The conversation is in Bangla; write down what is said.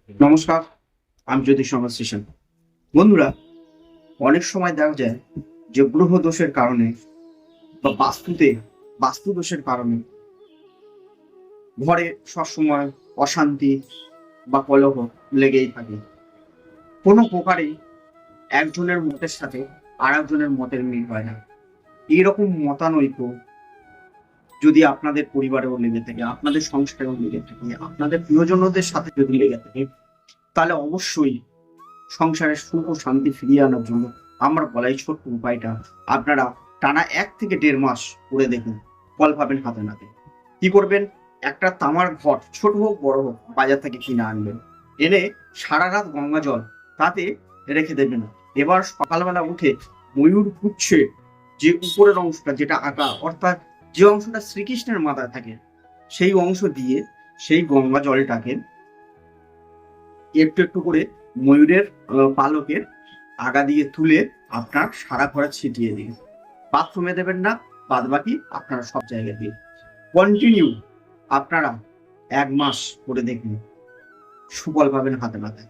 নমস্কার, আমি জ্যোতিষ সংশ্লেষণ। বন্ধুরা, অনেক সময় দেখা যায় যে গ্রহ দোষের কারণে বা বাস্তু দোষের কারণে ঘরে সবসময় অশান্তি বা কলহ লেগেই থাকে। কোনো প্রকারেই একজনের মতের সাথে আর একজনের মতের মিল হয় না। এইরকম মতানৈক্য যদি আপনাদের পরিবারেও লেগে থাকে, আপনাদের সংসারেও লেগে থাকে, আপনাদের প্রিয়জনদের সাথে যদি লেগে থাকে, তাহলে অবশ্যই সংসারের সুখ ও শান্তি ফিরিয়ে আনার জন্য আমার বলা এই ছোট্ট উপায়টা আপনারা টানা 1 থেকে 1.5 মাস করে দেখুন, ফল পাবেন হাতে নাতে। কি করবেন? একটা তামার ঘট, ছোট হোক বড় হোক, বাজার থেকে কিনে আনবেন। এনে সারা রাত গঙ্গা জল তাতে রেখে দেবেন। এবার সকালবেলা উঠে ময়ূর পুচ্ছে যে উপরের অংশটা যেটা আঁকা, অর্থাৎ যে অংশটা শ্রীকৃষ্ণের মাথায় থাকে, সেই অংশ দিয়ে সেই গঙ্গা জলটাকে একটু একটু করে ময়ূরের পালকের আগা দিয়ে তুলে আপনার সারা ঘরে ছিটিয়ে দিন। বাথরুমে দেবেন না, বাদ বাকি আপনারা সব জায়গায় দিন। কন্টিনিউ আপনারা 1 মাস করে দেখুন, সুফল পাবেন হাতে নাতে।